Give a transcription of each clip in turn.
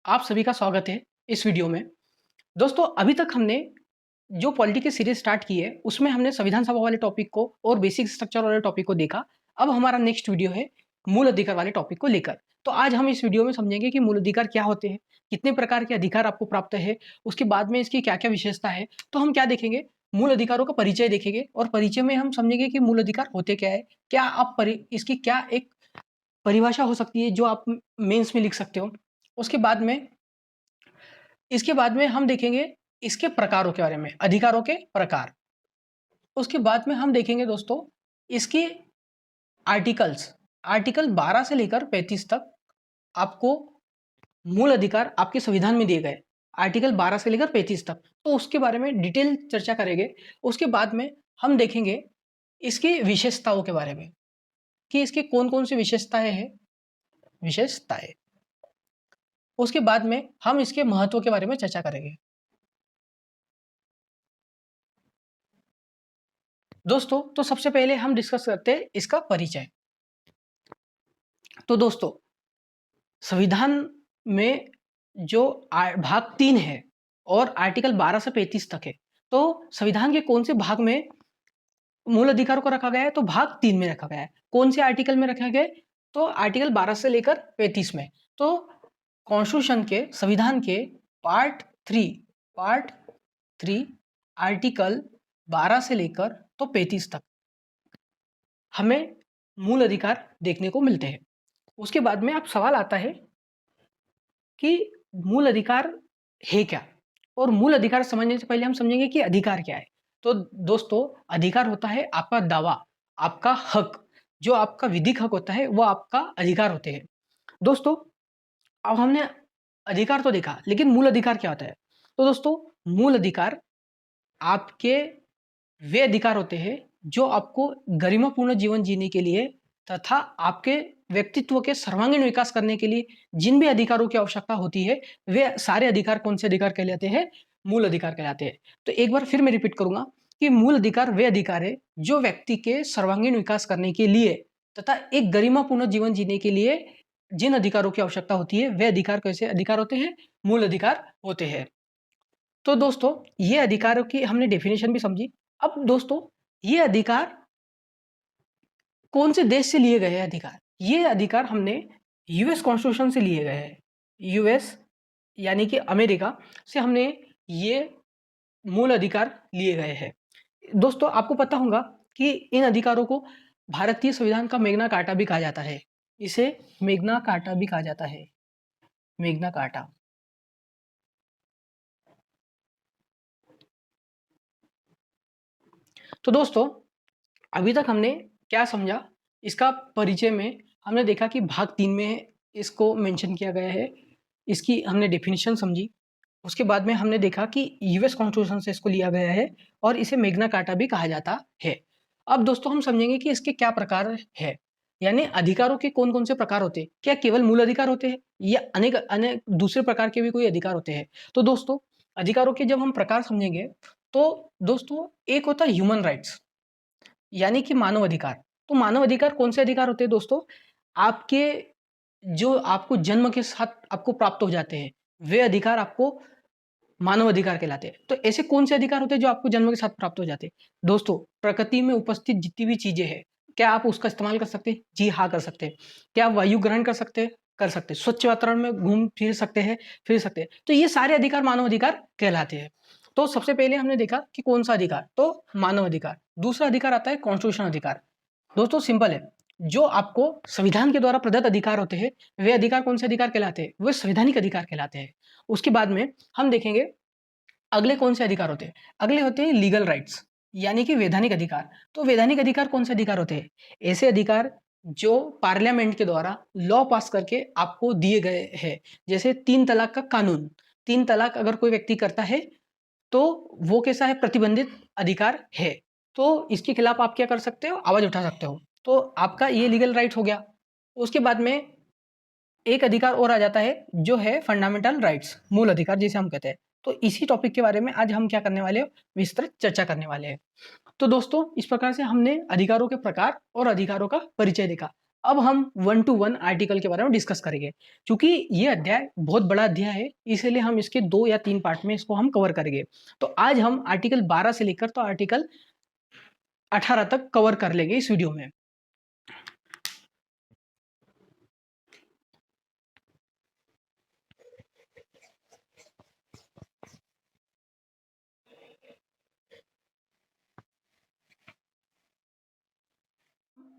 आप सभी का स्वागत है इस वीडियो में। दोस्तों, अभी तक हमने जो पॉलिटी की सीरीज स्टार्ट की है, उसमें हमने संविधान सभा वाले टॉपिक को और बेसिक स्ट्रक्चर वाले टॉपिक को देखा। अब हमारा नेक्स्ट वीडियो है मूल अधिकार वाले टॉपिक को लेकर। तो आज हम इस वीडियो में समझेंगे कि मूल अधिकार क्या होते हैं, कितने प्रकार के अधिकार आपको प्राप्त है, उसके बाद में इसकी क्या-क्या विशेषता है। तो हम क्या देखेंगे, मूल अधिकारों का परिचय देखेंगे और परिचय में हम समझेंगे कि मूल अधिकार होते क्या है, क्या आप इसकी क्या एक परिभाषा हो सकती है जो आप मेंस में लिख सकते हो। उसके बाद में इसके बाद में हम देखेंगे इसके प्रकारों के बारे में, अधिकारों के प्रकार। उसके बाद में हम देखेंगे दोस्तों इसके आर्टिकल्स। आर्टिकल 12 से लेकर 35 तक आपको मूल अधिकार आपके संविधान में दिए गए। आर्टिकल 12 से लेकर 35 तक, तो उसके बारे में डिटेल चर्चा करेंगे। उसके बाद में हम देखेंगे इसकी विशेषताओं के बारे में कि इसके कौन-कौन सी विशेषताएं हैं, विशेषताएं। उसके बाद में हम इसके महत्व के बारे में चर्चा करेंगे। दोस्तों, तो सबसे पहले हम डिस्कस करते हैं इसका परिचय। तो दोस्तों, संविधान में जो भाग 3 है और आर्टिकल 12 से 35 तक है, तो संविधान के कौन से भाग में मूल अधिकारों को रखा गया है? तो भाग 3 में रखा गया है। कौन से आर्टिकल में रखा गया है? तो आर्टिकल 12 से लेकर 35 में। तो कॉन्स्टिट्यूशन के, संविधान के पार्ट 3 आर्टिकल 12 से लेकर तो 35 तक हमें मूल अधिकार देखने को मिलते हैं। उसके बाद में अब सवाल आता है कि मूल अधिकार है क्या? और मूल अधिकार समझने से पहले हम समझेंगे कि अधिकार क्या है। तो दोस्तों, अधिकार होता है आपका दावा, आपका हक, जो आपका विधिक हक होता है वो आपका अधिकार होते हैं। दोस्तों, अब हमने अधिकार तो देखा, लेकिन मूल अधिकार क्या होता है? तो दोस्तों, मूल अधिकार आपके वे अधिकार होते हैं जो आपको गरिमापूर्ण जीवन जीने के लिए तथा आपके व्यक्तित्व के सर्वांगीण विकास करने के लिए जिन भी अधिकारों की आवश्यकता होती है, वे सारे अधिकार कौन से अधिकार कहलाते हैं? मूल अधिकार कहलाते हैं। तो एक बार फिर मैं रिपीट करूंगा कि मूल अधिकार वे अधिकार है जो व्यक्ति के सर्वांगीण विकास करने के लिए तथा एक गरिमापूर्ण जीवन जीने के लिए जिन अधिकारों की आवश्यकता होती है, वे अधिकार कैसे अधिकार होते हैं? मूल अधिकार होते हैं। तो दोस्तों, ये अधिकारों की हमने डेफिनेशन भी समझी। अब दोस्तों, ये अधिकार कौन से देश से लिए गए हैं अधिकार? ये अधिकार हमने यूएस कॉन्स्टिट्यूशन से लिए गए हैं। यूएस यानी कि अमेरिका से हमने ये मूल अधिकार लिए गए हैं। दोस्तों, आपको पता होगा कि इन अधिकारों को भारतीय संविधान का मैग्ना कार्टा भी कहा जाता है। इसे मैग्ना कार्टा भी कहा जाता है। Magna carta. तो दोस्तों, अभी तक हमने क्या समझा? इसका परिचय में हमने देखा कि भाग 3 में इसको मेंशन किया गया है। इसकी हमने डेफिनिशन समझी। उसके बाद में हमने देखा कि यूएस कॉन्स्टिट्यूशन से इसको लिया गया है और इसे मैग्ना कार्टा भी कहा जाता है। अब दोस्तों, हम समझेंगे कि इसके क्या प्रकार है, यानी अधिकारों के कौन-कौन से प्रकार होते हैं? क्या केवल मूल अधिकार होते हैं या अनेक अनेक दूसरे प्रकार के भी कोई अधिकार होते हैं? तो दोस्तों, अधिकारों के जब हम प्रकार समझेंगे, तो दोस्तों एक होता है ह्यूमन राइट्स, यानी कि मानव अधिकार। तो मानव अधिकार कौन से अधिकार होते हैं दोस्तों? आपके जो आपको जन्म के साथ आपको प्राप्त हो जाते हैं, वे अधिकार आपको मानव अधिकार कहलाते हैं। तो ऐसे कौन से अधिकार होते हैं जो आपको जन्म के साथ प्राप्त हो जाते हैं? दोस्तों, प्रकृति में उपस्थित जितनी भी चीजें हैं, क्या आप उसका इस्तेमाल कर सकते हैं? जी हाँ, कर सकते हैं। क्या आप वायु ग्रहण कर सकते हैं? कर सकते हैं। स्वच्छ वातावरण में घूम फिर सकते हैं? फिर सकते हैं। तो ये सारे अधिकार मानव अधिकार कहलाते हैं। तो सबसे पहले हमने देखा कि कौन सा अधिकार, तो मानव अधिकार। दूसरा अधिकार आता है कॉन्स्टिट्यूशन अधिकार। दोस्तों, सिंपल है, जो आपको संविधान के द्वारा प्रदत्त अधिकार होते हैं, वे अधिकार कौन से अधिकार कहलाते हैं? वे संवैधानिक अधिकार कहलाते हैं। उसके बाद में हम देखेंगे अगले कौन से अधिकार होते हैं? अगले होते हैं लीगल राइट्स, यानी कि वैधानिक अधिकार। तो वैधानिक अधिकार कौन से अधिकार होते हैं? ऐसे अधिकार जो पार्लियामेंट के द्वारा लॉ पास करके आपको दिए गए हैं। जैसे 3 तलाक का कानून। 3 तलाक अगर कोई व्यक्ति करता है, तो वो कैसा है? प्रतिबंधित अधिकार है। तो इसके खिलाफ आप क्या कर सकते हो? आवाज उठा सकते हो। तो आपका ये लीगल राइट हो गया। उसके बाद में एक अधिकार और आ जाता है जो है फंडामेंटल राइट्स, मूल अधिकार जिसे हम कहते हैं। तो इसी टॉपिक के बारे में आज हम क्या करने वाले हैं? विस्तृत चर्चा करने वाले हैं। तो दोस्तों, इस प्रकार से हमने अधिकारों के प्रकार और अधिकारों का परिचय देखा। अब हम 1 to 1 आर्टिकल के बारे में डिस्कस करेंगे। चूँकि ये अध्याय बहुत बड़ा अध्याय है, इसीलिए हम इसके 2 या 3 पार्ट में इसको हम कवर करेंगे। तो आज हम आर्टिकल 12 से लेकर तो आर्टिकल 18 तक कवर कर लेंगे इस वीडियो में।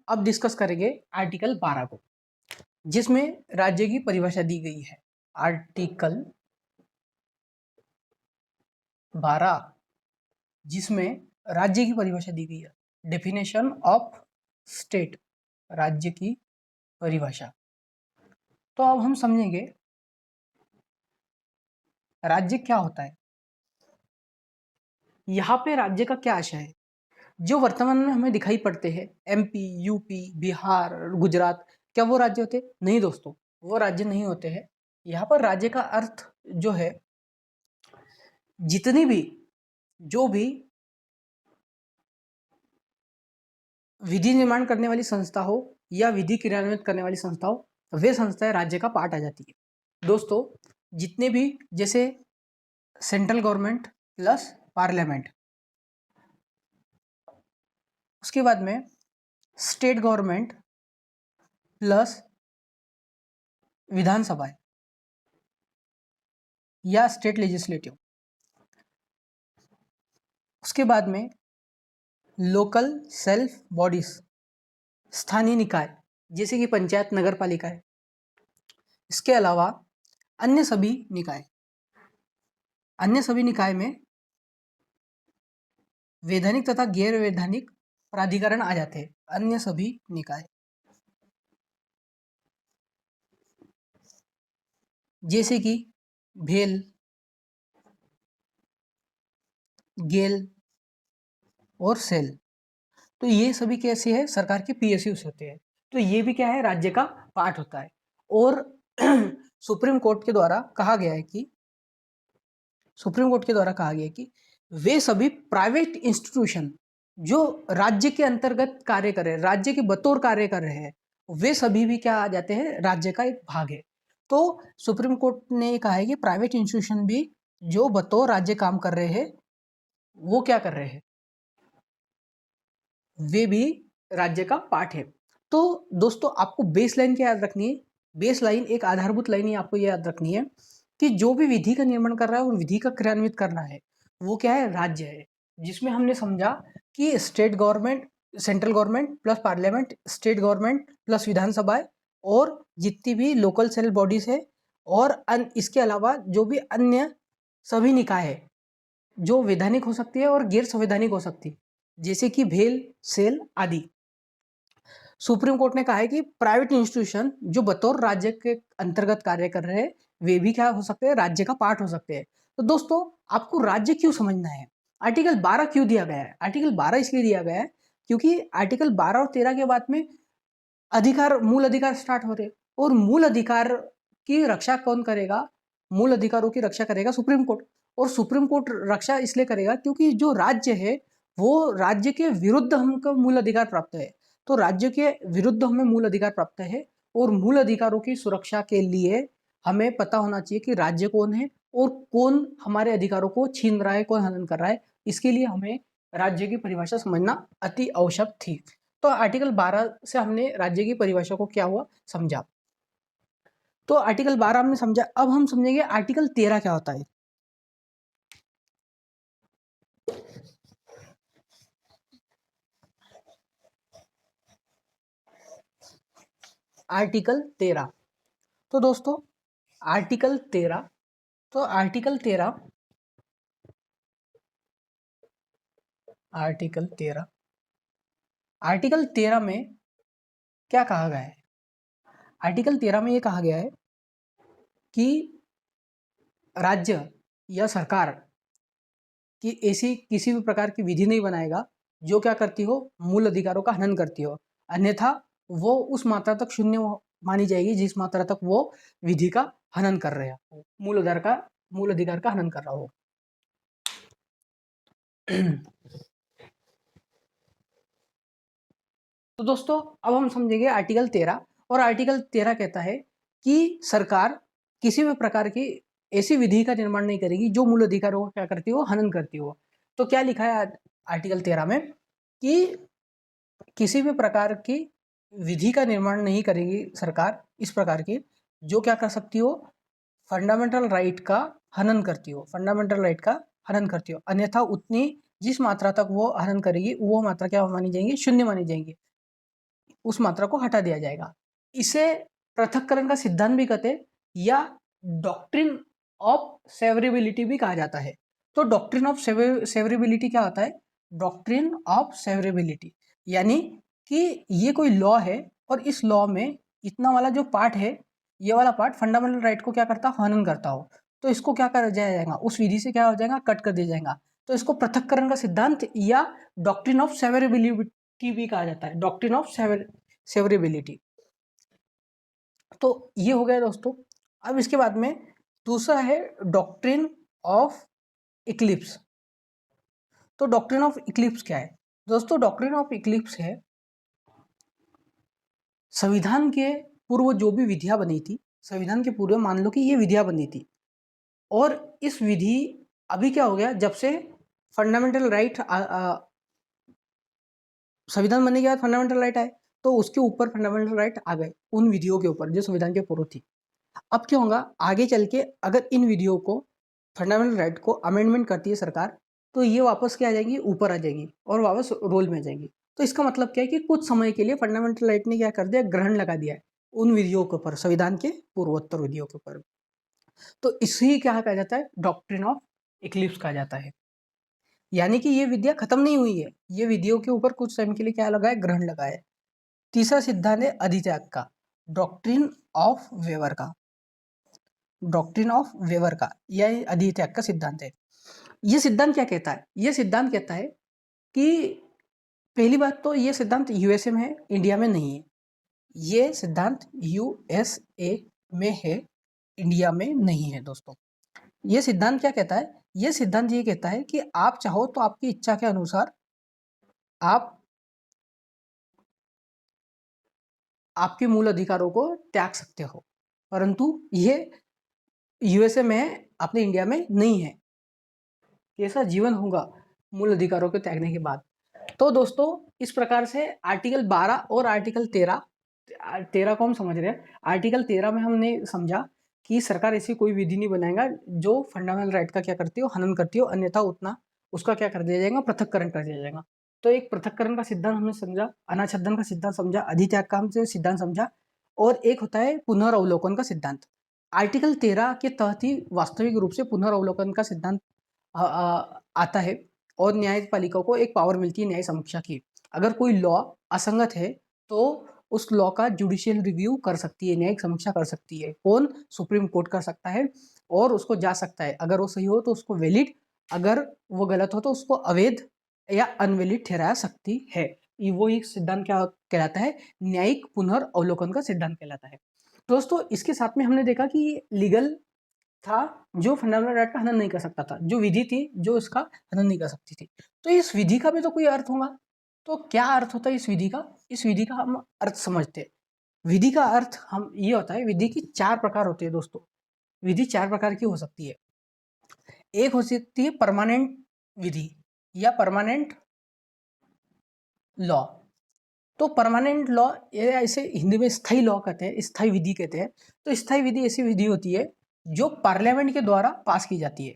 अब डिस्कस करेंगे आर्टिकल 12 को, जिसमें राज्य की परिभाषा दी गई है। आर्टिकल 12 जिसमें राज्य की परिभाषा दी गई है। डेफिनेशन ऑफ स्टेट, राज्य की परिभाषा। तो अब हम समझेंगे राज्य क्या होता है, यहाँ पे राज्य का क्या आशय है। जो वर्तमान में हमें दिखाई पड़ते हैं, एमपी, यूपी, बिहार, गुजरात, क्या वो राज्य होते? नहीं दोस्तों, वो राज्य नहीं होते हैं। यहाँ पर राज्य का अर्थ जो है, जितनी भी जो भी विधि निर्माण करने वाली संस्था हो या विधि क्रियान्वित करने वाली संस्था हो, वे संस्थाएं राज्य का पार्ट आ जाती है। दोस्तों, जितने भी जैसे सेंट्रल गवर्नमेंट प्लस पार्लियामेंट, उसके बाद में स्टेट गवर्नमेंट प्लस विधानसभा या स्टेट लेजिस्लेटिव, उसके बाद में लोकल सेल्फ बॉडीज, स्थानीय निकाय जैसे कि पंचायत, नगर पालिका है। इसके अलावा अन्य सभी निकाय, अन्य सभी निकाय में वैधानिक तथा गैर वैधानिक प्राधिकरण आ जाते हैं। अन्य सभी निकाय जैसे कि भेल, गेल और सेल, तो ये सभी कैसे है? सरकार के पीएसयूज होते हैं। तो ये भी क्या है? राज्य का पार्ट होता है। और सुप्रीम कोर्ट के द्वारा कहा गया है कि वे सभी प्राइवेट इंस्टीट्यूशन जो राज्य के अंतर्गत कार्य कर रहे हैं, राज्य के बतौर कार्य कर रहे हैं, वे सभी भी क्या आ जाते हैं? राज्य का एक भाग है। तो सुप्रीम कोर्ट ने कहा है कि प्राइवेट इंस्टीट्यूशन भी जो बतौर राज्य काम कर रहे हैं, वो क्या कर रहे हैं? वे भी राज्य का पार्ट है। तो दोस्तों, आपको बेस लाइन क्या याद रखनी है? बेस लाइन, एक आधारभूत लाइन ही आपको ये याद रखनी है कि जो भी विधि का निर्माण कर रहा है और विधि का क्रियान्वित करना है, वो क्या है? राज्य है। जिसमें हमने समझा कि state government, central government plus parliament, state government plus Vidhan Sabha और जितनी भी लोकल सेल बॉडीज है, और इसके अलावा जो भी अन्य सभी निकाय है, जो वैधानिक हो सकती है और गैर संवैधानिक हो सकती है, जैसे कि भेल, सेल आदि। सुप्रीम कोर्ट ने कहा है कि प्राइवेट इंस्टीट्यूशन जो बतौर राज्य के अंतर्गत कार्य कर रहे हैं, वे भी क्या हो सकते हैं? राज्य का पार्ट हो सकते हैं। तो दोस्तों, आपको राज्य क्यों समझना है? आर्टिकल 12 क्यों दिया गया है? आर्टिकल 12 इसलिए दिया गया है क्योंकि आर्टिकल 12 और 13 के बाद में अधिकार, मूल अधिकार स्टार्ट हो रहे, और मूल अधिकार की रक्षा कौन करेगा? मूल अधिकारों की रक्षा करेगा सुप्रीम कोर्ट। और सुप्रीम कोर्ट रक्षा इसलिए करेगा क्योंकि जो राज्य है, वो राज्य के विरुद्ध हमको मूल अधिकार प्राप्त है। तो राज्य के विरुद्ध हमें मूल अधिकार प्राप्त है, और मूल अधिकारों की सुरक्षा के लिए हमें पता होना चाहिए कि राज्य कौन है और कौन हमारे अधिकारों को छीन रहा है, कौन हनन कर रहा है। इसके लिए हमें राज्य की परिभाषा समझना अति आवश्यक थी। तो आर्टिकल 12 से हमने राज्य की परिभाषा को क्या हुआ? समझा। तो आर्टिकल 12 हमने समझा। अब हम समझेंगे आर्टिकल 13 क्या होता है। आर्टिकल 13, तो दोस्तों आर्टिकल 13, तो आर्टिकल 13, आर्टिकल 13, आर्टिकल 13 में क्या कहा गया है? आर्टिकल 13 में यह कहा गया है कि राज्य या सरकार कि ऐसी किसी भी प्रकार की विधि नहीं बनाएगा जो क्या करती हो? मूल अधिकारों का हनन करती हो। अन्यथा वो उस मात्रा तक शून्य मानी जाएगी जिस मात्रा तक वो विधि का हनन कर रहे हो, मूल अधिकार का हनन कर रहा हो। तो दोस्तों अब हम समझेंगे आर्टिकल 13। और आर्टिकल 13 कहता है कि सरकार किसी भी प्रकार की ऐसी विधि का निर्माण नहीं करेगी जो मूल अधिकारों को क्या करती हो, हनन करती हो। तो क्या लिखा है आर्टिकल 13 में कि किसी भी प्रकार की विधि का निर्माण नहीं करेगी सरकार इस प्रकार की जो क्या कर सकती हो, फंडामेंटल राइट का हनन करती हो, फंडामेंटल राइट का हनन करती हो। अन्यथा उतनी जिस मात्रा तक वो हनन करेगी वो मात्रा क्या मानी जाएंगी, शून्य मानी जाएंगी, उस मात्रा को हटा दिया जाएगा। इसे पृथक्करण का सिद्धांत भी कहते हैं या डॉक्ट्रिन ऑफ सेवरेबिलिटी भी कहा जाता है। तो डॉक्ट्रिन ऑफ सेवरेबिलिटी क्या होता है, डॉक्ट्रिन ऑफ सेवरेबिलिटी यानी कि ये कोई लॉ है और इस लॉ में इतना वाला जो पार्ट है, ये वाला पार्ट फंडामेंटल राइट को क्या करता, हनन करता हो, तो इसको क्या कर दिया जाएगा, उस विधि से क्या हो जाएगा, कट कर दिया जाएगा। तो इसको पृथक्करण का सिद्धांत या डॉक्ट्रिन ऑफ सेवरेबिलिटी भी कहा जाता है, डॉक्ट्रिन ऑफ सेवरेबिलिटी। तो ये हो गया दोस्तों। अब इसके बाद में दूसरा है डॉक्ट्रिन ऑफ इक्लिप्स। तो डॉक्ट्रिन ऑफ इक्लिप्स क्या है दोस्तों, डॉक्ट्रिन ऑफ इक्लिप्स है संविधान के पूर्व जो भी विधियां बनी थी, संविधान के पूर्व मान लो कि ये विधियां बनी थी और इस विधि अभी क्या हो गया, जब से फंडामेंटल राइट संविधान बनने के बाद फंडामेंटल राइट आए तो उसके ऊपर फंडामेंटल राइट आ गए उन विधियों के ऊपर जो संविधान के पूर्व थी। अब क्या होगा आगे चल के, अगर इन विधियों को फंडामेंटल राइट को अमेंडमेंट करती है सरकार तो ये वापस क्या आ जाएंगी, ऊपर आ जाएंगी और वापस रोल में आ जाएंगी। तो इसका मतलब क्या है कि कुछ समय के लिए फंडामेंटल राइट ने क्या कर दिया, ग्रहण लगा दिया है उन विधियों के ऊपर, संविधान के पूर्वोत्तर विधियों के ऊपर। तो इसी क्या कहा जाता है, डॉक्ट्रिन ऑफ इक्लिप्स कहा जाता है। यानी कि ये विद्या खत्म नहीं हुई है, ये विधियों के ऊपर कुछ समय के लिए क्या लगा है, ग्रहण लगा है। तीसरा सिद्धांत है अधित्याग का, डॉक्ट्रिन ऑफ वेवर का, डॉक्ट्रिन ऑफ वेवर का, यह अधित्याग का सिद्धांत है। यह सिद्धांत क्या कहता है, यह सिद्धांत कहता है कि पहली बात तो यह सिद्धांत यूएसए में है, इंडिया में नहीं है। यह सिद्धांत यूएसए में है, इंडिया में नहीं है दोस्तों। यह सिद्धांत क्या कहता है, यह सिद्धांत ये कहता है कि आप चाहो तो आपकी इच्छा के अनुसार आप आपके मूल अधिकारों को त्याग सकते हो, परंतु यह यूएसए में है, अपने इंडिया में नहीं है। कैसा जीवन होगा मूल अधिकारों के त्यागने के बाद। तो दोस्तों इस प्रकार से आर्टिकल 12 और आर्टिकल 13 को हम समझ रहे हैं। आर्टिकल 13 में हमने समझा कि सरकार ऐसी कोई विधि नहीं बनाएगा जो फंडामेंटल राइट का क्या करती हो, हनन करती हो, अन्यथा उतना उसका क्या कर दिया जाएगा, पृथक्करण कर दिया जाएगा। तो एक पृथक्करण का सिद्धांत हमने समझा, अनाच्छादन का सिद्धांत समझा, अधित्याग का हमसे सिद्धांत समझा, और एक होता है पुनर्अवलोकन का सिद्धांत। आर्टिकल 13 के तहत ही वास्तविक रूप से पुनर्अवलोकन का सिद्धांत आता है और न्यायपालिका को एक पावर मिलती है न्याय समीक्षा की। अगर कोई लॉ असंगत है तो उस लॉ का जुडिशियल रिव्यू कर सकती है, न्यायिक समीक्षा कर सकती है। कौन, सुप्रीम कोर्ट कर सकता है और उसको जा सकता है। अगर वो सही हो तो उसको वैलिड, अगर वो गलत हो तो उसको अवैध या अनवैलिड ठहरा सकती है। वो एक सिद्धांत क्या कहलाता है, न्यायिक पुनर्अवलोकन का सिद्धांत कहलाता है। दोस्तों इसके साथ में हमने देखा कि लीगल था जो फंडामेंटल राइट का हनन नहीं कर सकता था, जो विधि थी जो इसका हनन नहीं कर सकती थी। तो इस विधि का भी तो कोई अर्थ होगा। तो क्या अर्थ होता है इस विधि का, इस विधि का हम अर्थ समझते हैं। विधि का अर्थ हम ये होता है, विधि की 4 प्रकार होते हैं दोस्तों। विधि 4 प्रकार की हो सकती है। एक हो सकती है परमानेंट विधि या परमानेंट लॉ। तो परमानेंट लॉ ये ऐसे हिंदी में स्थायी लॉ कहते हैं, स्थायी विधि कहते हैं। तो स्थायी विधि ऐसी विधि होती है जो पार्लियामेंट के द्वारा पास की जाती है।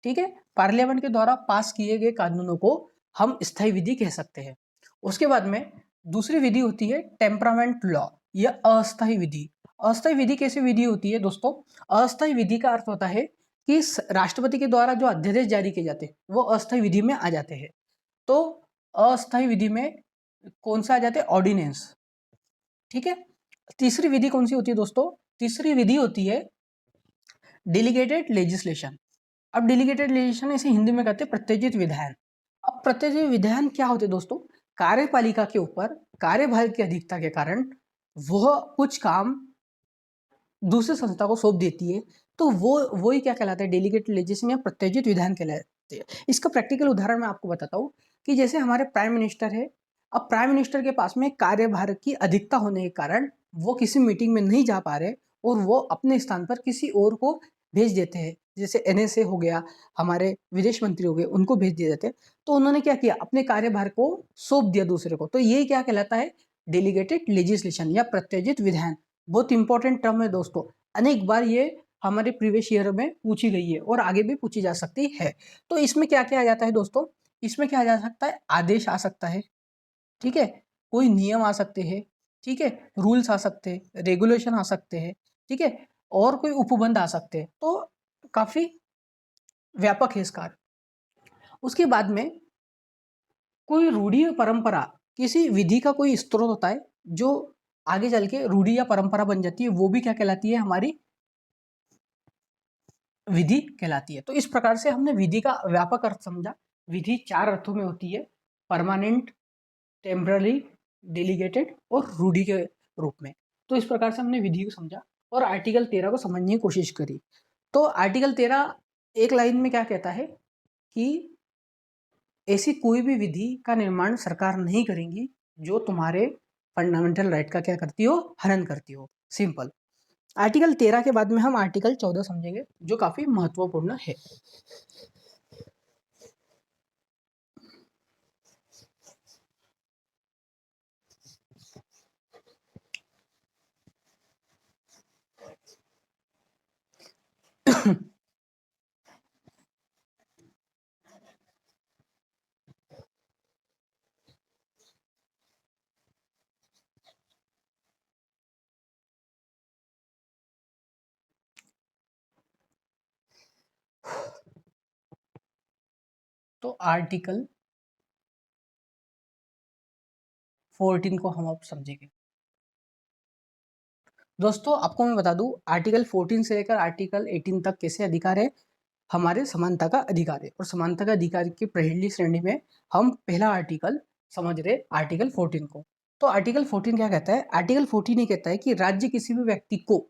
ठीक है, पार्लियामेंट के द्वारा पास किए गए कानूनों को हम स्थायी विधि कह सकते हैं। उसके बाद में दूसरी विधि होती है टेम्परामेंट लॉ या अस्थायी विधि। अस्थायी विधि कैसी विधि होती है दोस्तों, अस्थायी विधि का अर्थ होता है कि राष्ट्रपति के द्वारा जो अध्यादेश जारी किए जाते हैं वो अस्थायी विधि में आ जाते हैं। तो अस्थायी विधि में कौन सा आ जाते हैं, ऑर्डिनेंस। ठीक है, तीसरी विधि कौन सी होती है दोस्तों, तीसरी विधि होती है डेलीगेटेड लेजिस्लेशन। अब डेलीगेटेड लेजिस्लेशन इसे हिंदी में कहते हैं प्रत्याजित विधायन। अब प्रत्याजित विधायन क्या होते हैं दोस्तों, कार्यपालिका के ऊपर कार्यभार की अधिकता के कारण वह कुछ काम दूसरी संस्था को सौंप देती है, तो वो ही क्या कहलाता है, डेलीगेटेड लेजिस्लेशन या प्रत्याजित विधान कहलाते हैं। इसका प्रैक्टिकल उदाहरण मैं आपको बताता हूँ कि जैसे हमारे प्राइम मिनिस्टर है, अब प्राइम मिनिस्टर के पास में कार्यभार की अधिकता होने के कारण वो किसी मीटिंग में नहीं जा पा रहे और वो अपने स्थान पर किसी और को भेज देते हैं, जैसे एनएसए हो गया, हमारे विदेश मंत्री हो गए, उनको भेज दिए जाते हैं। तो उन्होंने क्या किया, अपने कार्यभार को सौंप दिया दूसरे को। तो ये क्या कहलाता है, डेलीगेटेड लेजिस्लेशन या प्रत्याजित विधान। बहुत इंपॉर्टेंट टर्म है दोस्तों, अनेक बार ये हमारे प्रीवियस ईयर में पूछी गई है और आगे भी पूछी जा सकती है। तो इसमें क्या क्या आ जाता है दोस्तों, इसमें क्या आ जा सकता है, आदेश आ सकता है, ठीक है, कोई नियम आ सकते हैं, ठीक है, रूल्स आ सकते हैं, रेगुलेशन आ सकते हैं, ठीक है, और कोई उपबंध आ सकते हैं। तो काफी व्यापक है इसका। उसके बाद में कोई रूढ़ि या परंपरा, किसी विधि का कोई स्रोत होता है जो आगे चल के रूढ़ि या परंपरा बन जाती है, वो भी क्या कहलाती है, हमारी विधि कहलाती है। तो इस प्रकार से हमने विधि का व्यापक अर्थ समझा। विधि 4 अर्थों में होती है, परमानेंट, टेम्पररी, डेलीगेटेड और रूढ़ि के रूप में। तो इस प्रकार से हमने विधि को समझा और आर्टिकल 13 को समझने की कोशिश करी। तो आर्टिकल 13 एक लाइन में क्या कहता है कि ऐसी कोई भी विधि का निर्माण सरकार नहीं करेंगी जो तुम्हारे फंडामेंटल राइट का क्या करती हो, हनन करती हो। सिंपल। आर्टिकल 13 के बाद में हम आर्टिकल 14 समझेंगे जो काफी महत्वपूर्ण है। तो आर्टिकल 14 को हम अब समझेंगे। दोस्तों आपको मैं बता दूं, आर्टिकल 14 से लेकर आर्टिकल 18 तक कैसे अधिकार है, हमारे समानता का अधिकार है। और समानता का अधिकार की पहली श्रेणी में हम पहला आर्टिकल समझ रहे, आर्टिकल 14 को। तो आर्टिकल 14 क्या कहता है, आर्टिकल 14 ये कहता है कि राज्य किसी भी व्यक्ति को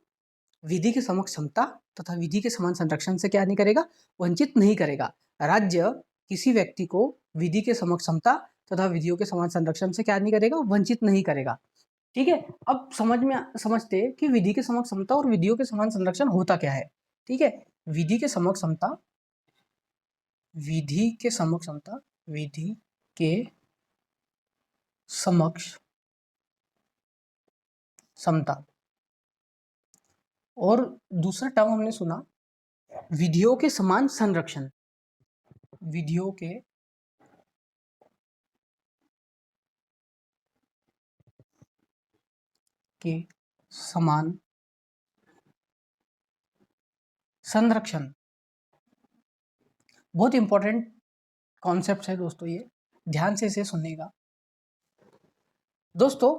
विधि के समक्ष क्षमता तथा विधि के समान संरक्षण से क्या नहीं करेगा, वंचित नहीं करेगा। राज्य किसी व्यक्ति को विधि के समक्ष क्षमता तथा विधियों के समान संरक्षण से क्या नहीं करेगा, वंचित नहीं करेगा। ठीक है, अब समझते हैं कि विधि के समक्ष समता और विधियों के समान संरक्षण होता क्या है। ठीक है, विधि के समक्ष समता, विधि के समक्ष समता, विधि के समक्ष समता, और दूसरा टर्म हमने सुना विधियों के समान संरक्षण, विधियों के समान संरक्षण। बहुत इंपॉर्टेंट कॉन्सेप्ट है दोस्तों, ये ध्यान से इसे सुनिएगा। दोस्तों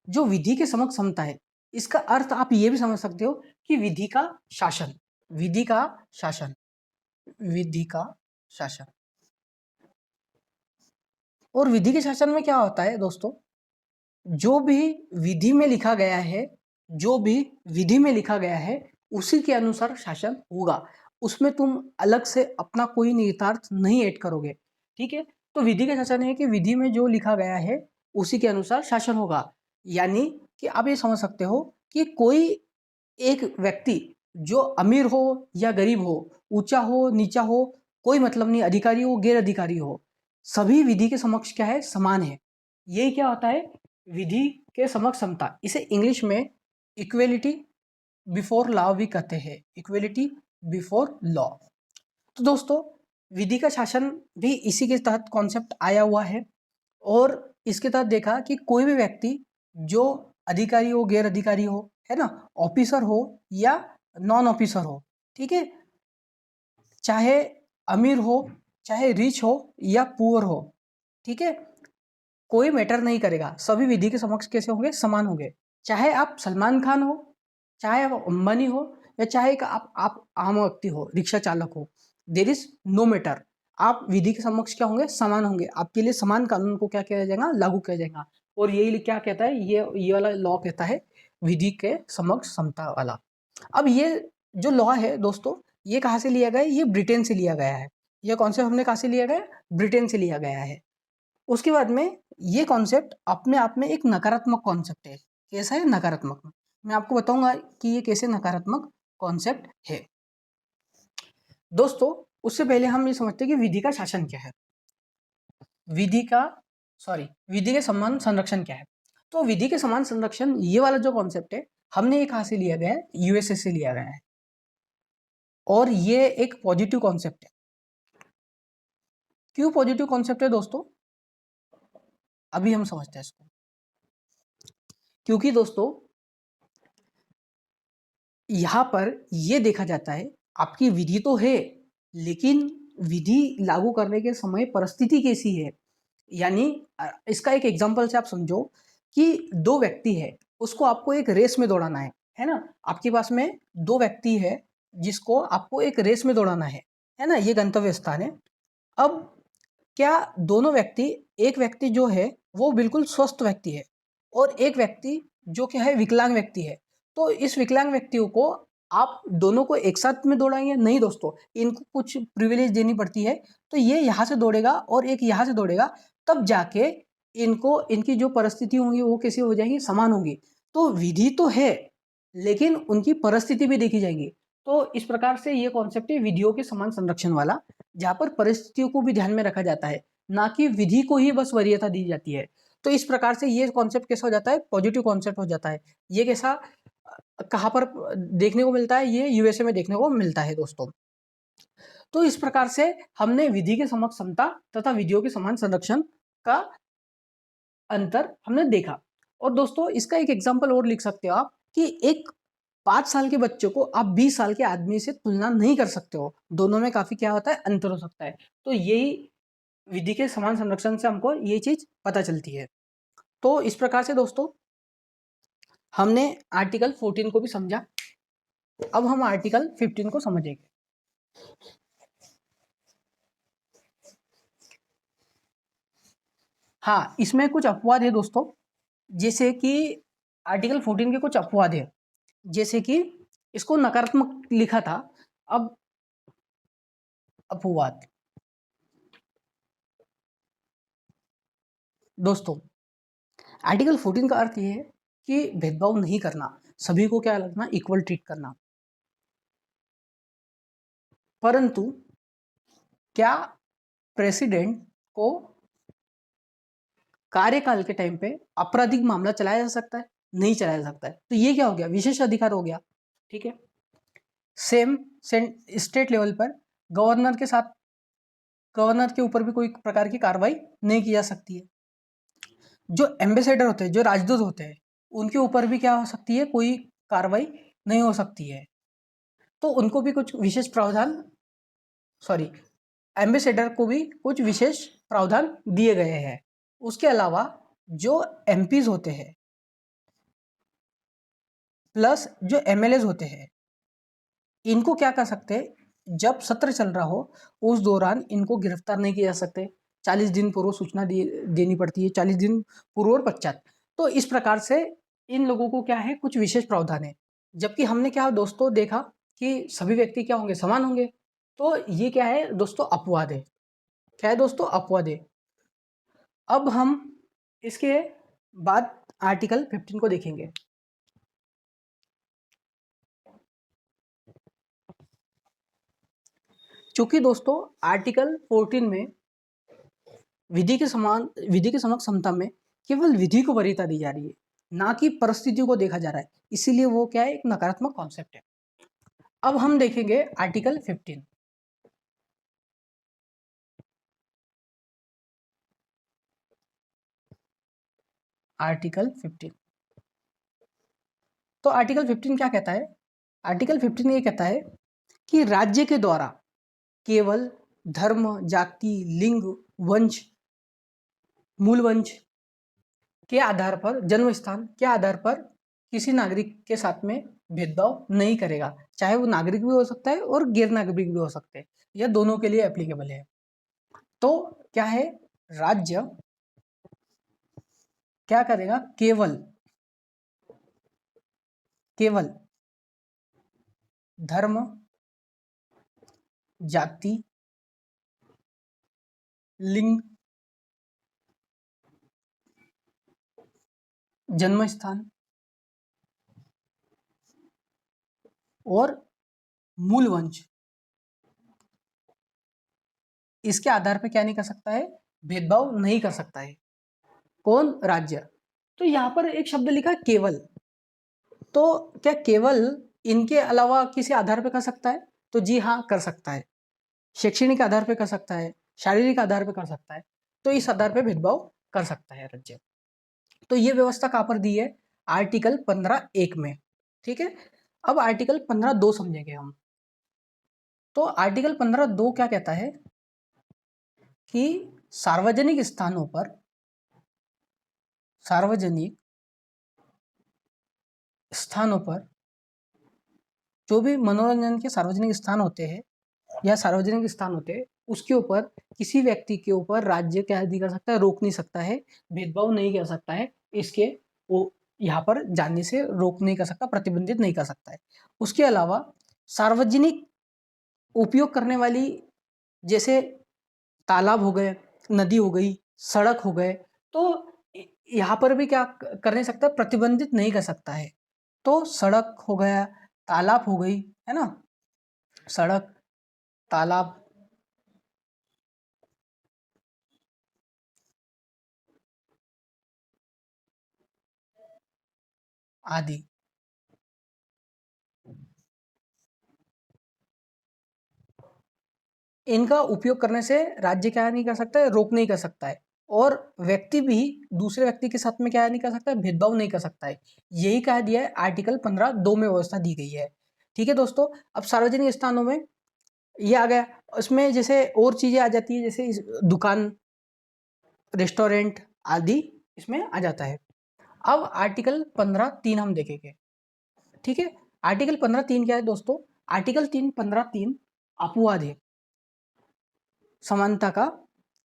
जो विधि के समक्ष समता है, इसका अर्थ आप ये भी समझ सकते हो कि विधि का शासन, विधि का शासन, विधि का शासन। और विधि के शासन में क्या होता है दोस्तों, जो भी विधि में लिखा गया है, जो भी विधि में लिखा गया है उसी के अनुसार शासन होगा, उसमें तुम अलग से अपना कोई निहितार्थ नहीं ऐड करोगे। ठीक है, तो विधि का शासन है कि विधि में जो लिखा गया है उसी के अनुसार शासन होगा। यानी कि आप ये समझ सकते हो कि कोई एक व्यक्ति जो अमीर हो या गरीब हो, ऊंचा हो नीचा हो, कोई मतलब नहीं, अधिकारी हो गैर अधिकारी हो, सभी विधि के समक्ष क्या है, समान है। यही क्या होता है, विधि के समक्ष समता। इसे इंग्लिश में इक्वेलिटी बिफोर लॉ भी कहते हैं, इक्वेलिटी बिफोर लॉ। तो दोस्तों विधि का शासन भी इसी के तहत कॉन्सेप्ट आया हुआ है। और इसके तहत देखा कि कोई भी व्यक्ति जो अधिकारी हो गैर अधिकारी हो, है ना, ऑफिसर हो या नॉन ऑफिसर हो, ठीक है, चाहे अमीर हो चाहे रिच हो या पुअर हो, ठीक है, कोई मैटर नहीं करेगा, सभी विधि के समक्ष कैसे होंगे, समान होंगे। चाहे आप सलमान खान हो, चाहे आप अंबानी हो, या चाहे आप आम व्यक्ति हो, रिक्शा चालक हो, देर इज नो मैटर, आप विधि के समक्ष क्या होंगे, समान होंगे। आपके लिए समान कानून को क्या किया जाएगा, लागू किया जाएगा। और यही क्या कहता है, ये वाला लॉ कहता है विधि के समक्ष समता वाला। अब ये जो लॉ है दोस्तों, ये कहाँ से लिया गया है, ये ब्रिटेन से लिया गया है। ये कॉन्सेप्ट हमने कहाँ से लिया गया है, ब्रिटेन से लिया गया है। उसके बाद में ये कॉन्सेप्ट अपने आप में एक नकारात्मक कॉन्सेप्ट है। कैसा है? नकारात्मक। मैं आपको बताऊंगा कि ये कैसे नकारात्मक कॉन्सेप्ट है। दोस्तों, उससे पहले हम ये समझते हैं कि विधि का शासन क्या है। विधि का विधि के समान संरक्षण क्या है। तो विधि के समान संरक्षण, ये वाला जो कॉन्सेप्ट है, हमने ये कहाँ से लिया गया है? यूएसए से लिया गया है, और ये एक पॉजिटिव कॉन्सेप्ट है। क्यों पॉजिटिव कॉन्सेप्ट है दोस्तों? अभी हम समझते हैं इसको। क्योंकि दोस्तों, यहाँ पर ये देखा जाता है, आपकी विधि तो है, लेकिन विधि लागू करने के समय परिस्थिति कैसी है। यानी इसका एक एग्जांपल से आप समझो कि दो व्यक्ति है, उसको आपको एक रेस में दौड़ाना है ना। आपके पास में दो व्यक्ति है जिसको आपको एक रेस में दौड़ाना है ना, ये गंतव्य स्थान है। अब क्या दोनों व्यक्ति, एक व्यक्ति जो है वो बिल्कुल स्वस्थ व्यक्ति है, और एक व्यक्ति जो क्या है, विकलांग व्यक्ति है। तो इस विकलांग व्यक्तियों को आप दोनों को एक साथ में दौड़ाएंगे? नहीं दोस्तों, इनको कुछ प्रिविलेज देनी पड़ती है। तो ये यहाँ से दौड़ेगा और एक यहाँ से दौड़ेगा, तब जाके इनको, इनकी जो परिस्थिति होंगी वो कैसी हो जाएंगी? समान होंगी। तो विधि तो है, लेकिन उनकी परिस्थिति भी देखी जाएगी। तो इस प्रकार से ये कॉन्सेप्ट है विधियों के समान संरक्षण वाला, जहाँ पर परिस्थितियों को भी ध्यान में रखा जाता है, ना कि विधि को ही बस वरीयता दी जाती है। तो इस प्रकार से ये कॉन्सेप्ट कैसा हो जाता है? पॉजिटिव कॉन्सेप्ट हो जाता है। ये कैसा, कहाँ पर देखने को मिलता है? ये यूएसए में देखने को मिलता है दोस्तों। तो इस प्रकार से हमने विधि के समक्ष समता तथा विधियों के समान संरक्षण का अंतर हमने देखा। और दोस्तों, इसका एक एग्जाम्पल और लिख सकते हो आप, कि एक 5 साल के बच्चे को आप 20 साल के आदमी से तुलना नहीं कर सकते हो। दोनों में काफी क्या होता है? अंतर हो सकता है। तो यही विधि के समान संरक्षण से हमको ये चीज पता चलती है। तो इस प्रकार से दोस्तों, हमने आर्टिकल 14 को भी समझा। अब हम आर्टिकल 15 को समझेंगे। हाँ, इसमें कुछ अपवाद है दोस्तों, जैसे कि आर्टिकल 14 के कुछ अपवाद है। जैसे कि इसको नकारात्मक लिखा था, अब अपवाद। दोस्तों, आर्टिकल 14 का अर्थ ये है कि भेदभाव नहीं करना, सभी को क्या लगना? इक्वल ट्रीट करना। परंतु क्या प्रेसिडेंट को कार्यकाल के टाइम पे आपराधिक मामला चलाया जा सकता है? नहीं चलाया जा सकता है। तो ये क्या हो गया? विशेष अधिकार हो गया। ठीक है। सेम स्टेट लेवल पर गवर्नर के साथ, गवर्नर के ऊपर भी कोई प्रकार की कार्रवाई नहीं की जा सकती है। जो एम्बेसडर होते हैं, जो राजदूत होते हैं, उनके ऊपर भी क्या हो सकती है? कोई कार्रवाई नहीं हो सकती है। तो उनको भी कुछ विशेष प्रावधान, सॉरी, एम्बेसडर को भी कुछ विशेष प्रावधान दिए गए हैं। उसके अलावा जो एमपीज होते हैं प्लस जो एमएलएज होते हैं, इनको क्या कर सकते हैं? जब सत्र चल रहा हो उस दौरान इनको गिरफ्तार नहीं किया जा सकते। 40 दिन पूर्व सूचना देनी पड़ती है, 40 दिन पूर्व और पश्चात। तो इस प्रकार से इन लोगों को क्या है? कुछ विशेष प्रावधान है। जबकि हमने क्या दोस्तों देखा कि सभी व्यक्ति क्या होंगे? समान होंगे। तो ये क्या है दोस्तों? अपवाद है। क्या है दोस्तों? अपवाद है। अब हम इसके बाद आर्टिकल 15 को देखेंगे। चूंकि दोस्तों आर्टिकल 14 में विधि के समक्ष समता में केवल विधि को वरीयता दी जा रही है, ना कि परिस्थितियों को देखा जा रहा है, इसीलिए वो क्या है? एक नकारात्मक कॉन्सेप्ट है। अब हम देखेंगे आर्टिकल 15। आर्टिकल 15, तो आर्टिकल 15 क्या कहता है? आर्टिकल 15 ये कहता है कि राज्य के द्वारा केवल धर्म, जाति, लिंग, वंश, मूल वंश के आधार पर, जन्म स्थान के आधार पर किसी नागरिक के साथ में भेदभाव नहीं करेगा। चाहे वो नागरिक भी हो सकता है और गैर नागरिक भी हो सकते हैं, यह दोनों के लिए एप्लीकेबल है। तो क्या है? राज्य क्या करेगा? केवल केवल धर्म, जाति, लिंग, जन्म स्थान और मूल वंश, इसके आधार पे क्या नहीं कर सकता है, भेदभाव नहीं कर सकता है। कौन? राज्य। तो यहां पर एक शब्द लिखा है केवल, तो क्या केवल इनके अलावा किसी आधार पे कर सकता है? तो जी हाँ, कर सकता है। शैक्षणिक आधार पे कर सकता है, शारीरिक आधार पे कर सकता है, तो इस आधार पे भेदभाव कर सकता है राज्य। तो ये व्यवस्था कहां पर दी है? आर्टिकल 15(1) में। ठीक है, अब आर्टिकल 15(2) समझेंगे हम। तो आर्टिकल 15(2) क्या कहता है कि सार्वजनिक स्थानों पर, सार्वजनिक स्थानों पर जो भी मनोरंजन के सार्वजनिक स्थान होते हैं या सार्वजनिक स्थान होते हैं, उसके ऊपर किसी व्यक्ति के ऊपर राज्य क्या नहीं कर सकता है, रोक नहीं सकता है, भेदभाव नहीं कर सकता है, इसके वो यहाँ पर जाने से रोक नहीं कर सकता, प्रतिबंधित नहीं कर सकता है। उसके अलावा सार्वजनिक उपयोग करने वाली, जैसे तालाब हो गए, नदी हो गई, सड़क हो गए, तो यहाँ पर भी क्या कर नहीं सकता, प्रतिबंधित नहीं कर सकता है। तो सड़क हो गया, तालाब हो गई, है ना, सड़क, तालाब, आदि, इनका उपयोग करने से राज्य क्या नहीं कर सकता है, रोक नहीं कर सकता है। और व्यक्ति भी दूसरे व्यक्ति के साथ में क्या नहीं कर सकता है, भेदभाव नहीं कर सकता है। यही कहा दिया है आर्टिकल 15(2) में, व्यवस्था दी गई है। ठीक है दोस्तों, अब सार्वजनिक स्थानों में ये आ गया। उसमें जैसे और चीजें आ जाती है, जैसे दुकान, रेस्टोरेंट आदि इसमें आ जाता है। अब आर्टिकल 15(3) हम देखेंगे। ठीक है, आर्टिकल 15(3) क्या है दोस्तों? आर्टिकल 15(3) अपवाद है, समानता का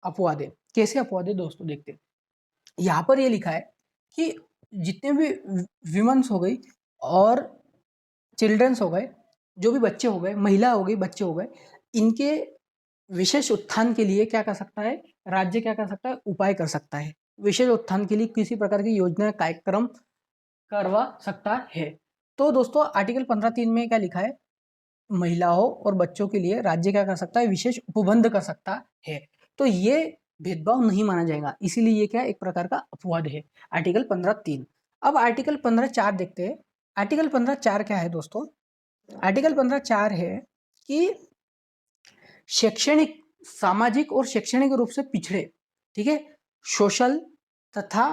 अपवाद है। कैसे अपवाद है दोस्तों, देखते हैं। यहाँ पर ये लिखा है कि जितने भी विमेंस हो गई और चिल्ड्रंस हो गए, जो भी बच्चे हो गए, महिला हो गई, बच्चे हो गए, इनके विशेष उत्थान के लिए क्या कर सकता है, राज्य क्या कर सकता है, उपाय कर सकता है। विशेष उत्थान के लिए किसी प्रकार की योजना, कार्यक्रम करवा सकता है। तो दोस्तों आर्टिकल 15(3) में क्या लिखा है, महिलाओं और बच्चों के लिए राज्य क्या कर सकता है, विशेष उपबंध कर सकता है। तो ये भेदभाव नहीं माना जाएगा, इसीलिए ये क्या एक प्रकार का अपवाद है, आर्टिकल 15(3). अब आर्टिकल 15(4) देखते हैं। आर्टिकल 15(4) क्या है दोस्तों? आर्टिकल 15(4) है कि शैक्षणिक, सामाजिक और शैक्षणिक रूप से पिछड़े, ठीक है, सोशल तथा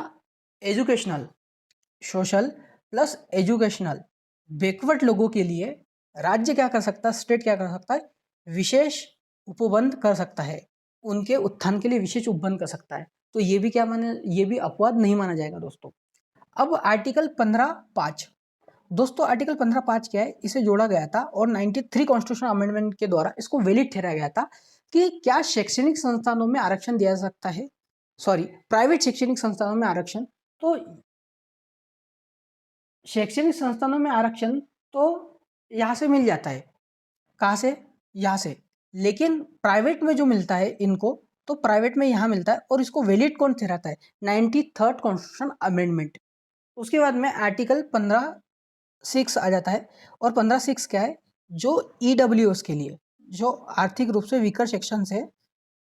educational, social plus educational backward लोगों के लिए राज्य क्या कर सकता है, स्टेट क्या कर सकता है, विशेष उपबंध कर सकता है, उनके उत्थान के लिए विशेष उपबंध कर सकता है। तो ये भी क्या माने, ये भी अपवाद नहीं माना जाएगा दोस्तों। अब आर्टिकल 15(5), दोस्तों आर्टिकल 15(5) क्या है, इसे जोड़ा गया था और 93 कॉन्स्टिट्यूशन अमेंडमेंट के द्वारा इसको वैलिड ठहराया गया था कि क्या शैक्षणिक संस्थानों में आरक्षण दिया जा सकता है, सॉरी, प्राइवेट शैक्षणिक संस्थानों में आरक्षण। तो शैक्षणिक संस्थानों में आरक्षण तो यहाँ से मिल जाता है, कहाँ से, यहाँ से, लेकिन प्राइवेट में जो मिलता है इनको, तो प्राइवेट में यहाँ मिलता है और इसको वैलिड कौन ठहराता है, 93rd कॉन्स्टिट्यूशन अमेंडमेंट। उसके बाद में आर्टिकल 15(6) आ जाता है। और 15(6) क्या है, जो EWS के लिए, जो आर्थिक रूप से वीकर सेक्शन है,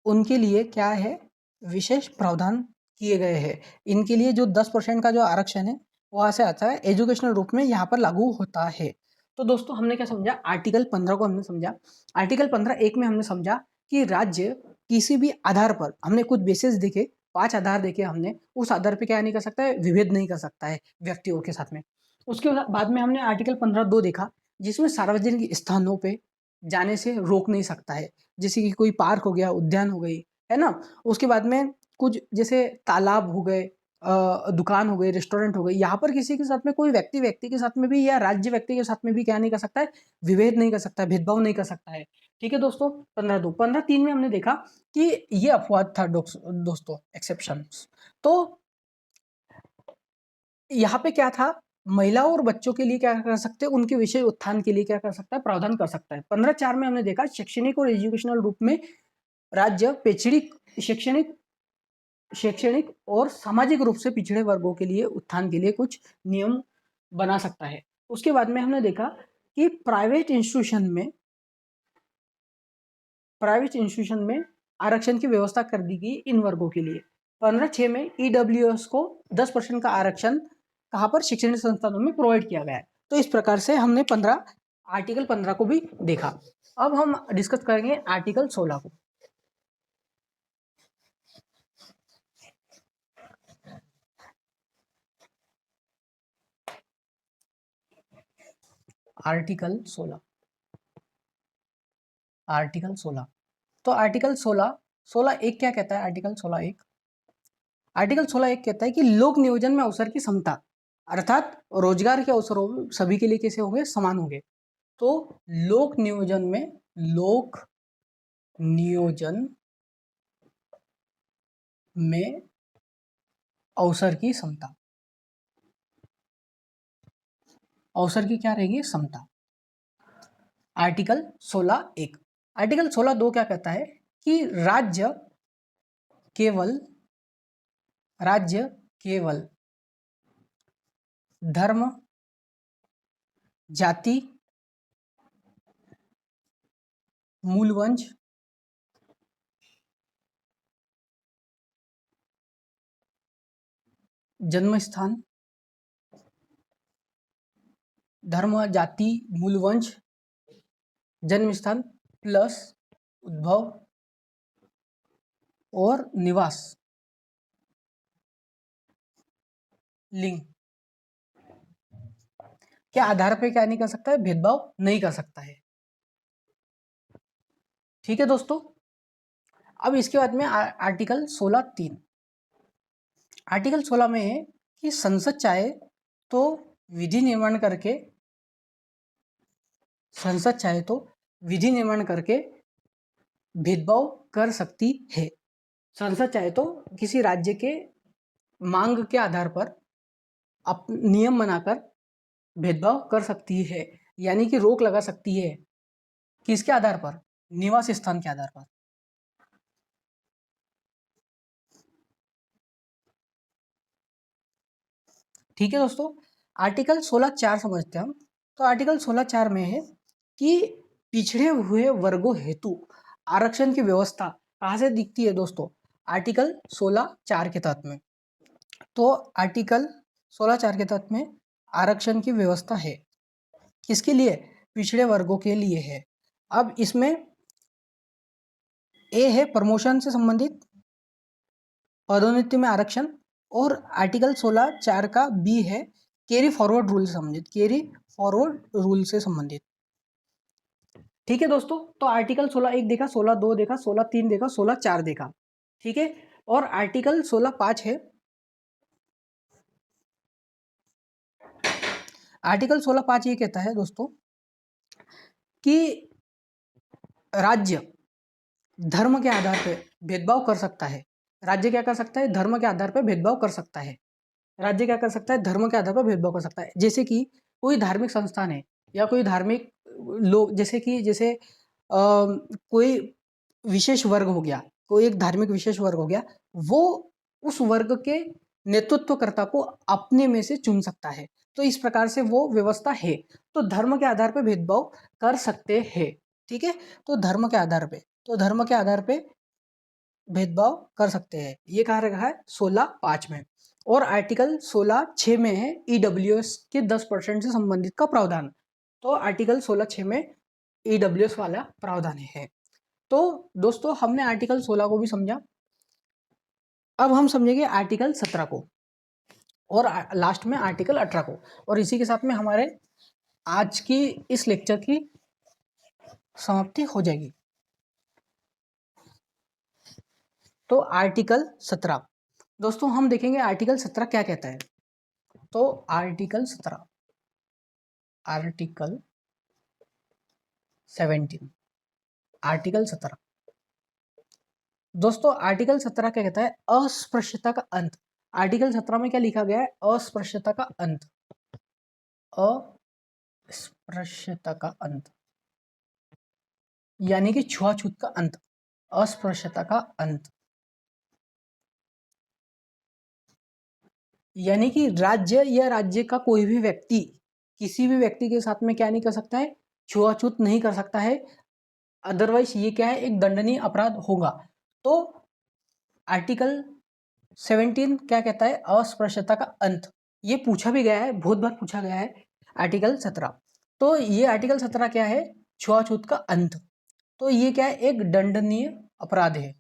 उनके लिए क्या है, विशेष प्रावधान किए गए हैं। इनके लिए जो 10% का जो आरक्षण है वहाँ से आता है, एजुकेशनल रूप में यहाँ पर लागू होता है। तो दोस्तों हमने क्या समझा, आर्टिकल 15 को हमने समझा। आर्टिकल 15(1) में हमने समझा कि राज्य किसी भी आधार पर, हमने कुछ बेसिस देखे, 5 आधार देखे हमने, उस आधार पे क्या नहीं कर सकता है, विभेद नहीं कर सकता है व्यक्तियों के साथ में। उसके बाद में हमने आर्टिकल 15(2) देखा, जिसमें सार्वजनिक स्थानों पे जाने से रोक नहीं सकता है, जैसे कि कोई पार्क हो गया, उद्यान हो गई, है ना। उसके बाद में कुछ जैसे तालाब हो गए, दुकान हो गई, रेस्टोरेंट हो गई, यहाँ पर किसी के साथ में, कोई व्यक्ति व्यक्ति के साथ में भी या राज्य व्यक्ति के साथ में भी क्या नहीं कर सकता है, विभेद नहीं कर सकता है, भेदभाव नहीं कर सकता है। ठीक है दोस्तों, 15(2). 15(3) में हमने देखा कि ये अपवाद था दोस्तों, एक्सेप्शन। तो यहाँ पे क्या था, महिलाओं और बच्चों के लिए क्या कर सकते हैं, उनके विशेष उत्थान के लिए क्या कर सकता है, प्रावधान कर सकता है। 15(4) में हमने देखा शैक्षणिक और एजुकेशनल रूप में राज्य पिछड़ी, शैक्षणिक शैक्षणिक और सामाजिक रूप से पिछड़े वर्गों के लिए उत्थान के लिए कुछ नियम बना सकता है। उसके बाद में हमने देखा कि प्राइवेट इंस्टीट्यूशन में आरक्षण की व्यवस्था कर दी गई इन वर्गों के लिए। 15(6) में ईडब्ल्यूएस को 10% का आरक्षण कहाँ पर, शिक्षण संस्थानों में प्रोवाइड किया गया है। तो इस प्रकार से हमने आर्टिकल 15 को भी देखा। अब हम डिस्कस करेंगे आर्टिकल 16 को। आर्टिकल 16 तो आर्टिकल 16(1) क्या कहता है? आर्टिकल 16(1) कहता है कि लोक नियोजन में अवसर की समता, अर्थात रोजगार के अवसरों सभी के लिए कैसे होंगे? समान होंगे। तो लोक नियोजन में अवसर की समता, अवसर की क्या रहेगी? समता। आर्टिकल 16(1). आर्टिकल 16(2) क्या कहता है कि राज्य केवल धर्म, जाति, मूलवंश, जन्म स्थान, धर्म, जाति, मूलवंश, जन्म स्थान प्लस उद्भव और निवास लिंग के आधार पे क्या नहीं कर सकता है? भेदभाव नहीं कर सकता है। ठीक है दोस्तों। अब इसके बाद में आर्टिकल 16(3). आर्टिकल 16 में है कि संसद चाहे तो विधि निर्माण करके भेदभाव कर सकती है। संसद चाहे तो किसी राज्य के मांग के आधार पर नियम बनाकर भेदभाव कर सकती है, यानी कि रोक लगा सकती है। किसके आधार पर? निवास स्थान के आधार पर। ठीक है दोस्तों। आर्टिकल 16(4) समझते हैं हम। तो आर्टिकल 16(4) में है कि पिछड़े हुए वर्गों हेतु आरक्षण की व्यवस्था कहाँ से दिखती है दोस्तों? आर्टिकल 16(4) के तहत में। तो आर्टिकल 16(4) के तहत में आरक्षण की व्यवस्था है। किसके लिए? पिछड़े वर्गों के लिए है। अब इसमें ए है प्रमोशन से संबंधित, पदोन्नति में आरक्षण, और आर्टिकल 16(4) का बी है कैरी फॉरवर्ड रूल से संबंधित। ठीक है दोस्तों। तो आर्टिकल 16(1) देखा, 16(2) देखा, 16(3) देखा, 16(4) देखा। ठीक है। और आर्टिकल 16(5) है। आर्टिकल 16(5) ये कहता है दोस्तों कि राज्य धर्म के आधार पर भेदभाव कर सकता है। राज्य क्या कर सकता है? धर्म के आधार पर भेदभाव कर सकता है। राज्य क्या कर सकता है? धर्म के आधार पर भेदभाव कर सकता है। जैसे कि कोई धार्मिक संस्थान है या कोई धार्मिक लोग, जैसे कोई विशेष वर्ग हो गया, कोई एक धार्मिक विशेष वर्ग हो गया, वो उस वर्ग के नेतृत्वकर्ता को अपने में से चुन सकता है। तो इस प्रकार से वो व्यवस्था है। तो धर्म के आधार पर भेदभाव कर सकते हैं। ठीक है। तो धर्म के आधार पे भेदभाव कर सकते हैं। ये कहाँ रखा है? 16(5) में। और आर्टिकल 16(6) में है ईडब्ल्यूएस के 10% से संबंधित का प्रावधान। तो आर्टिकल 16(6) में ईडब्ल्यूएस वाला प्रावधान है। तो दोस्तों हमने आर्टिकल 16 को भी समझा। अब हम समझेंगे आर्टिकल 17 को और लास्ट में आर्टिकल 18 को। और इसी के साथ में हमारे आज की इस लेक्चर की समाप्ति हो जाएगी। तो आर्टिकल 17 दोस्तों हम देखेंगे आर्टिकल 17 क्या कहता है। तो आर्टिकल 17 आर्टिकल 17 दोस्तों आर्टिकल 17 क्या कहता है? अस्पृश्यता का अंत। आर्टिकल 17 में क्या लिखा गया है? अस्पृश्यता का अंत। अस्पृश्यता का अंत यानी कि छुआछूत का अंत। अस्पृश्यता का अंत। यानी कि राज्य या राज्य का कोई भी व्यक्ति किसी भी व्यक्ति के साथ में क्या नहीं कर सकता है, छुआछूत नहीं कर सकता है, अदरवाइज ये क्या है, एक दंडनीय अपराध होगा। तो आर्टिकल 17 क्या कहता है, अस्पृश्यता का अंत। ये पूछा भी गया है, बहुत बार पूछा गया है आर्टिकल 17। तो ये आर्टिकल 17 क्या है, छुआछूत का अंत। तो ये क्या है, एक दंडनीय अपराध है,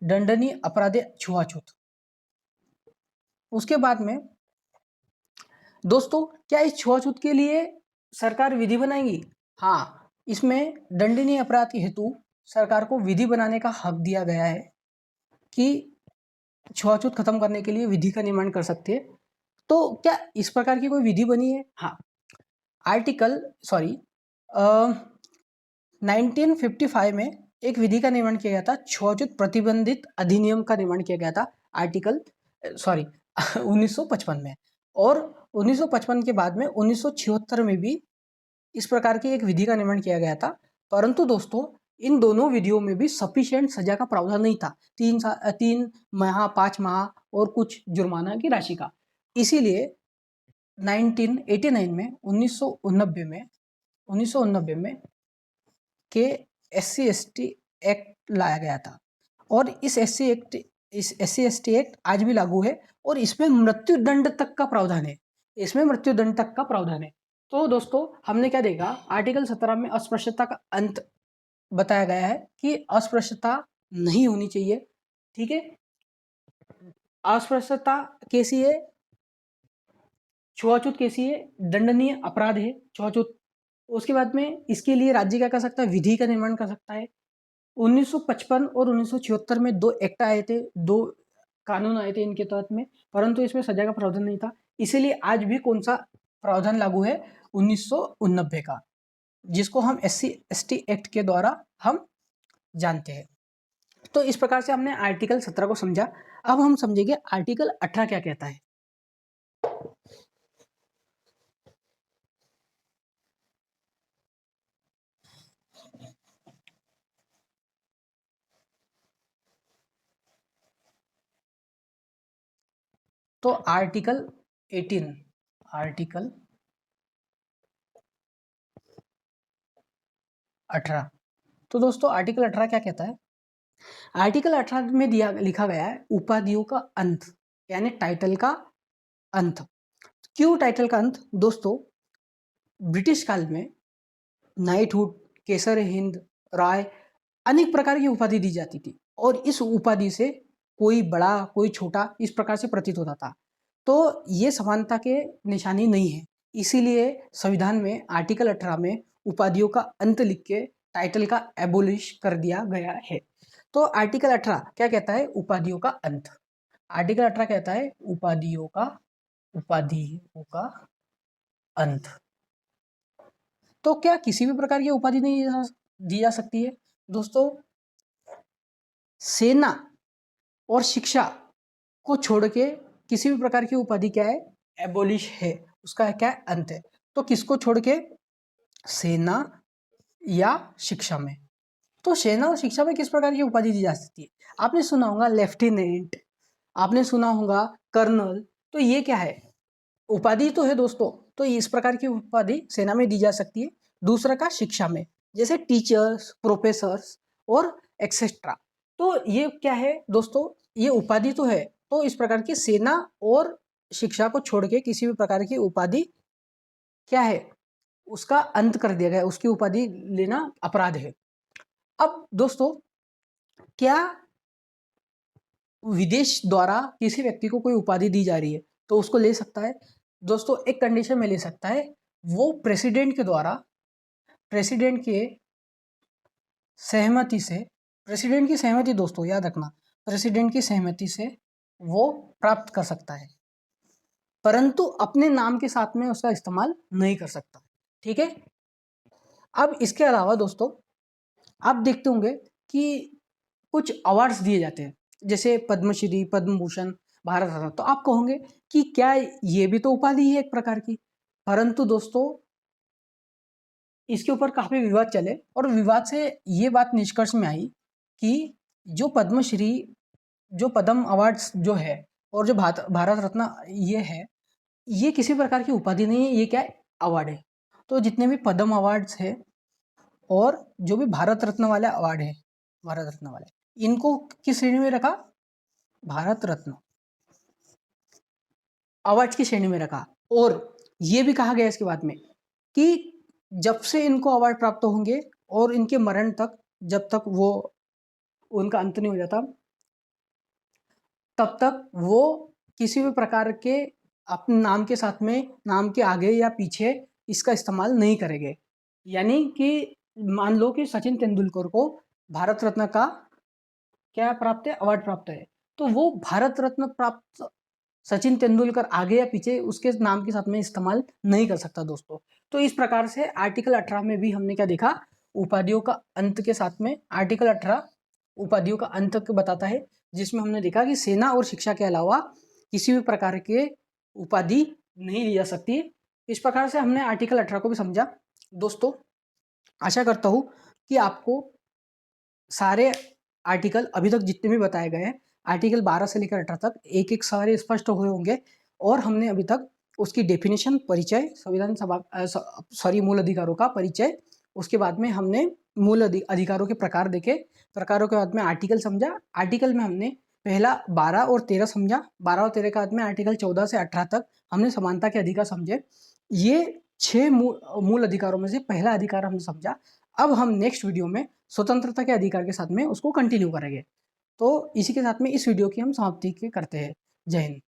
दंडनीय अपराध है छुआछूत। उसके बाद में दोस्तों, क्या इस छुआछूत के लिए सरकार विधि बनाएगी? हाँ, इसमें दंडनीय अपराध के हेतु सरकार को विधि बनाने का हक दिया गया है कि छुआछूत खत्म करने के लिए विधि का निर्माण कर सकते हैं। तो क्या इस प्रकार की कोई विधि बनी है? हाँ, आर्टिकल 1955 में एक विधि का निर्माण किया गया था, छुआछूत प्रतिबंधित अधिनियम का निर्माण किया गया था, आर्टिकल 1955 में। और 1955 के बाद में 1976 में भी इस प्रकार की एक विधि का निर्माण किया गया था। परंतु दोस्तों, इन दोनों विधियों में भी सफिशिएंट सजा का प्रावधान नहीं था, 3 माह 5 माह और कुछ जुर्माना की राशि का। इसीलिए 1989 में 1989 में के SC/ST एक्ट लाया गया था। और इस SC/ST एक्ट आज भी लागू है और इसमें मृत्यु दंड तक का प्रावधान है, तो दोस्तों, हमने क्या देखा, आर्टिकल 17 में अस्पृश्यता का अंत बताया गया है कि अस्पृश्यता नहीं होनी चाहिए। ठीक है, अस्पृश्यता कैसी है, छुआछूत कैसी है, दंडनीय अपराध है छुआछूत। उसके बाद में इसके लिए राज्य क्या कर सकता है, विधि का निर्माण कर सकता है। 1955 और 1976 में 2 एक्ट आए थे, 2 कानून आए थे इनके तहत में, परंतु इसमें सजा का प्रावधान नहीं था। इसीलिए आज भी कौन सा प्रावधान लागू है, 1989 का, जिसको हम SC/ST एक्ट के द्वारा हम जानते हैं। तो इस प्रकार से हमने आर्टिकल 17 को समझा। अब हम समझेंगे आर्टिकल 18 क्या कहता है। तो आर्टिकल 18। तो दोस्तों, आर्टिकल 18 क्या कहता है, आर्टिकल 18 में लिखा गया है उपाधियों का अंत, यानी टाइटल का अंत। क्यों टाइटल का अंत? दोस्तों, ब्रिटिश काल में नाइटहुड, केसर हिंद, राय, अनेक प्रकार की उपाधि दी जाती थी और इस उपाधि से कोई बड़ा कोई छोटा इस प्रकार से प्रतीत होता था। तो ये समानता के निशानी नहीं है, इसीलिए संविधान में आर्टिकल 18 में उपाधियों का अंत लिख के टाइटल का एबोलिश कर दिया गया है। तो आर्टिकल 18 क्या कहता है, उपाधियों का अंत। आर्टिकल 18 कहता है उपाधियों का अंत। तो क्या किसी भी प्रकार की उपाधि नहीं दी जा सकती है? दोस्तों, सेना और शिक्षा को छोड़ के किसी भी प्रकार की उपाधि क्या है, एबोलिश है, उसका क्या है, अंत है। तो किसको छोड़ के, सेना या शिक्षा में। तो सेना और शिक्षा में किस प्रकार की उपाधि दी जा सकती है? आपने सुना होगा लेफ्टिनेंट, आपने सुना होगा कर्नल। तो ये क्या है, उपाधि तो है दोस्तों। तो इस प्रकार की उपाधि सेना में दी जा सकती है। दूसरा का शिक्षा में, जैसे टीचर्स, प्रोफेसर्स और एक्सेट्रा। तो ये क्या है दोस्तों, ये उपाधि तो है। तो इस प्रकार की सेना और शिक्षा को छोड़ के किसी भी प्रकार की उपाधि क्या है, उसका अंत कर दिया गया, उसकी उपाधि लेना अपराध है। अब दोस्तों, क्या विदेश द्वारा किसी व्यक्ति को कोई उपाधि दी जा रही है तो उसको ले सकता है? दोस्तों, एक कंडीशन में ले सकता है, वो प्रेसिडेंट के द्वारा, प्रेसिडेंट के सहमति से, प्रेसिडेंट की सहमति दोस्तों याद रखना, प्रेसिडेंट की सहमति से वो प्राप्त कर सकता है, परंतु अपने नाम के साथ में उसका इस्तेमाल नहीं कर सकता। ठीक है। अब इसके अलावा दोस्तों, आप देखते होंगे कि कुछ अवार्ड्स दिए जाते हैं, जैसे पद्मश्री, पद्म भूषण, भारत रत्न। तो आप कहोगे कि क्या ये भी तो उपाधि है एक प्रकार की? परंतु दोस्तों, इसके ऊपर काफी विवाद चले और विवाद से ये बात निष्कर्ष में आई कि जो पद्मश्री, जो पद्म अवार्ड्स जो है और जो भारत रत्न ये है, ये किसी प्रकार की उपाधि नहीं है, ये क्या है, अवार्ड है। तो जितने भी पद्म अवार्ड्स है और जो भी भारत रत्न वाले अवार्ड है, भारत रत्न वाले, इनको किस श्रेणी में रखा, भारत रत्न अवार्ड्स की श्रेणी में रखा। और ये भी कहा गया इसके बाद में कि जब से इनको अवार्ड प्राप्त होंगे और इनके मरण तक, जब तक वो उनका अंत नहीं हो जाता, तब तक वो किसी भी प्रकार के अपने नाम के साथ में, नाम के आगे या पीछे इसका इस्तेमाल नहीं करेंगे। यानी कि मान लो कि सचिन तेंदुलकर को भारत रत्न का क्या प्राप्त है, अवार्ड प्राप्त है, तो वो भारत रत्न प्राप्त सचिन तेंदुलकर आगे या पीछे उसके नाम के साथ में इस्तेमाल नहीं कर सकता दोस्तों। तो इस प्रकार से आर्टिकल 18 में भी हमने क्या देखा, उपाधियों का अंत के साथ में आर्टिकल 18 उपाधियों का अंत बताता है, जिसमें हमने देखा कि सेना और शिक्षा के अलावा किसी भी प्रकार के उपाधि नहीं ली जा सकती। इस प्रकार से हमने आर्टिकल 18 को भी समझा दोस्तों। आशा करता हूँ कि आपको सारे आर्टिकल अभी तक जितने भी बताए गए हैं, आर्टिकल 12 से लेकर 18 तक एक एक सारे स्पष्ट हुए होंगे। और हमने अभी तक उसकी डेफिनेशन, परिचय, संविधान सभा मूल अधिकारों का परिचय, उसके बाद में हमने मूल अधिकारों के प्रकार देखे, प्रकारों के बाद में आर्टिकल समझा। आर्टिकल में हमने पहला 12 और 13 समझा, 12 और 13 के बाद में आर्टिकल 14 से 18 तक हमने समानता के अधिकार समझे। ये 6 मूल अधिकारों में से पहला अधिकार हमने समझा। अब हम नेक्स्ट वीडियो में स्वतंत्रता के अधिकार के साथ में उसको कंटिन्यू करेंगे। तो इसी के साथ में इस वीडियो की हम समाप्ति करते हैं। जय हिंद।